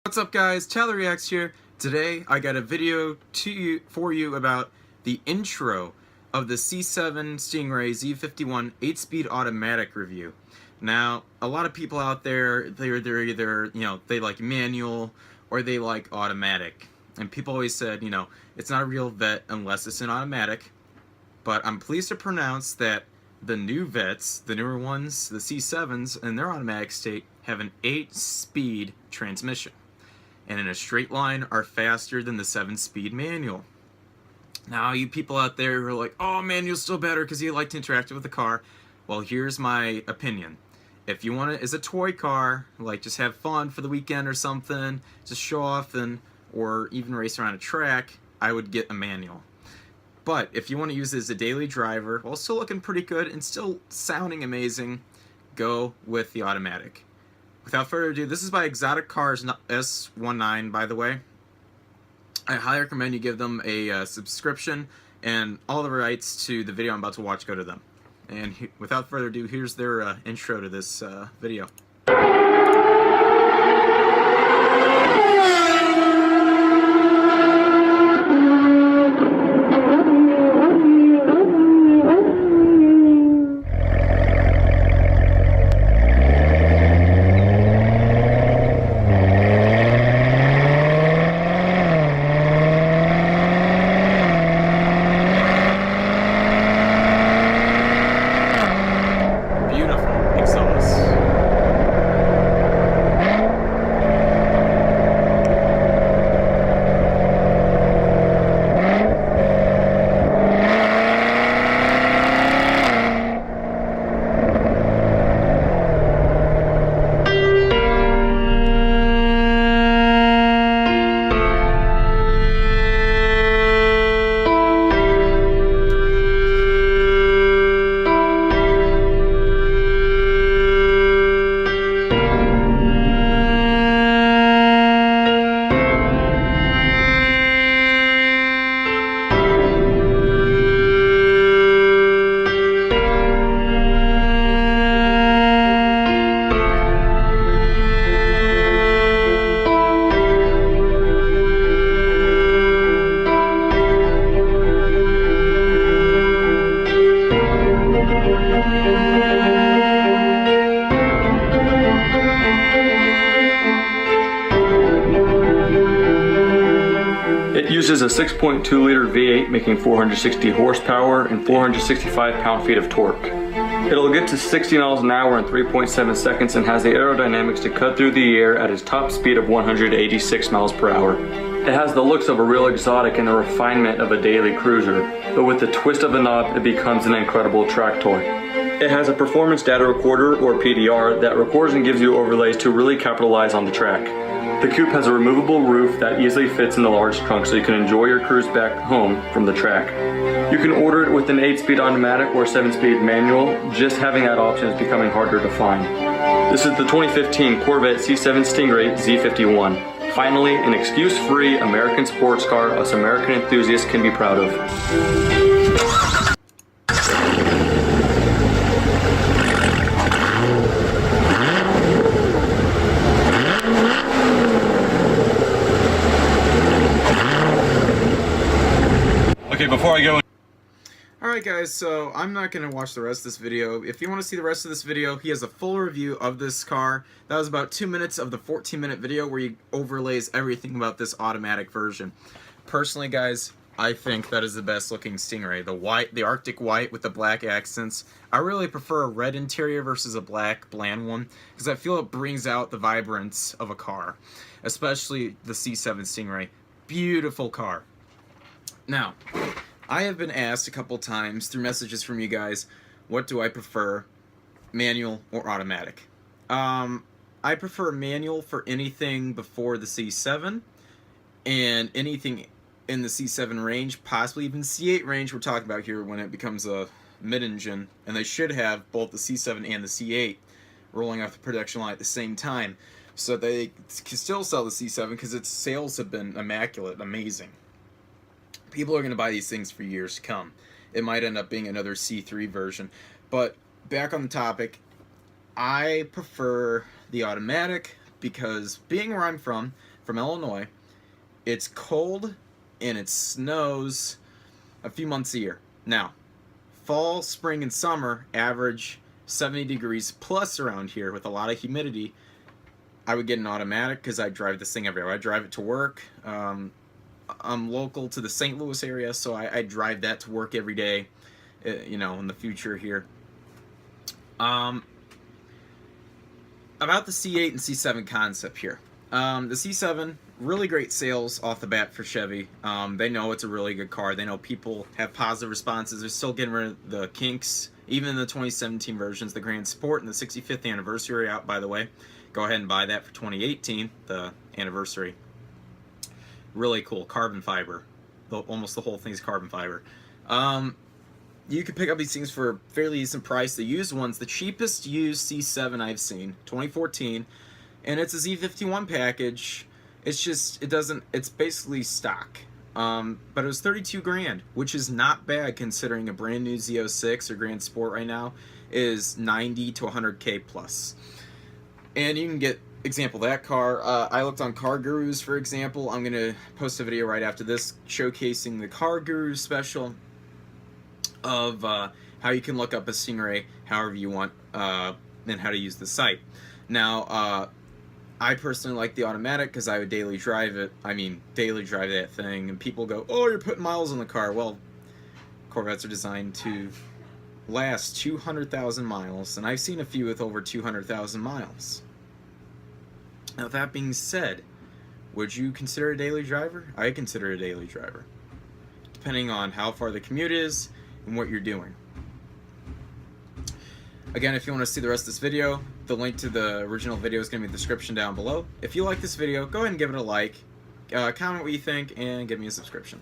What's up guys, Tyler Reacts here. Today I got a video for you about the intro of the C7 Stingray Z51 8-speed automatic review. Now, a lot of people out there, they're either, they like manual or they like automatic. And people always said, it's not a real Vette unless it's an automatic. But I'm pleased to pronounce that the new Vettes, the newer ones, the C7s, in their automatic state have an 8-speed transmission, and in a straight line are faster than the 7-speed manual. Now, you people out there who are like, oh, manual's still better because you like to interact with the car. Well, here's my opinion. If you want it as a toy car, like just have fun for the weekend or something, just show off or even race around a track, I would get a manual. But if you want to use it as a daily driver, while still looking pretty good and still sounding amazing, go with the automatic. Without further ado, this is by Exotic Cars S19, by the way. I highly recommend you give them a subscription, and all the rights to the video I'm about to watch go to them. And without further ado, here's their intro to this video. It uses a 6.2-liter V8 making 460 horsepower and 465 pound-feet of torque. It'll get to 60 miles an hour in 3.7 seconds and has the aerodynamics to cut through the air at its top speed of 186 miles per hour. It has the looks of a real exotic and the refinement of a daily cruiser, but with the twist of a knob it becomes an incredible track toy. It has a performance data recorder, or PDR, that records and gives you overlays to really capitalize on the track. The coupe has a removable roof that easily fits in the large trunk so you can enjoy your cruise back home from the track. You can order it with an 8-speed automatic or 7-speed manual. Just having that option is becoming harder to find. This is the 2015 Corvette C7 Stingray Z51. Finally, an excuse-free American sports car us American enthusiasts can be proud of. Okay, before I go... Alright guys, so I'm not going to watch the rest of this video. If you want to see the rest of this video, he has a full review of this car. That was about 2 minutes of the 14-minute video where he overlays everything about this automatic version. Personally guys, I think that is the best looking Stingray. The Arctic white with the black accents. I really prefer a red interior versus a black bland one, because I feel it brings out the vibrance of a car. Especially the C7 Stingray. Beautiful car. Now, I have been asked a couple times through messages from you guys, what do I prefer, manual or automatic? I prefer manual for anything before the C7, and anything in the C7 range, possibly even C8 range we're talking about here when it becomes a mid-engine, and they should have both the C7 and the C8 rolling off the production line at the same time, so they can still sell the C7 because its sales have been immaculate, amazing. People are going to buy these things for years to come. It might end up being another C3 version. But back on the topic, I prefer the automatic because being where I'm from, from Illinois. It's cold and it snows a few months a year. Now, fall, spring, and summer average 70 degrees plus around here with a lot of humidity. I would get an automatic because I drive this thing everywhere. I drive it to work. I'm local to the St. Louis area, so I drive that to work every day, you know, in the future here. About the C8 and C7 concept here. The C7, really great sales off the bat for Chevy. They know it's a really good car. They know people have positive responses. They're still getting rid of the kinks. Even in the 2017 versions, the Grand Sport and the 65th anniversary out, by the way. Go ahead and buy that for 2018, the anniversary. Really cool, carbon fiber. Almost the whole thing is carbon fiber. You can pick up these things for a fairly decent price. The used ones, the cheapest used C7 I've seen, 2014, and it's a Z51 package. It's just, it's basically stock. But it was 32 grand, which is not bad considering a brand new Z06 or Grand Sport right now is 90 to 100K plus. And you can get example of that car. I looked on Car Gurus, for example. I'm gonna post a video right after this showcasing the Car Gurus special of how you can look up a Stingray however you want and how to use the site. Now, I personally like the automatic because I would daily drive it. I mean, daily drive that thing, and people go, "Oh, you're putting miles on the car." Well, Corvettes are designed to last 200,000 miles, and I've seen a few with over 200,000 miles. Now, that being said, would you consider a daily driver? I consider a daily driver, depending on how far the commute is and what you're doing. Again, if you want to see the rest of this video, the link to the original video is going to be in the description down below. If you like this video, go ahead and give it a like, comment what you think, and give me a subscription.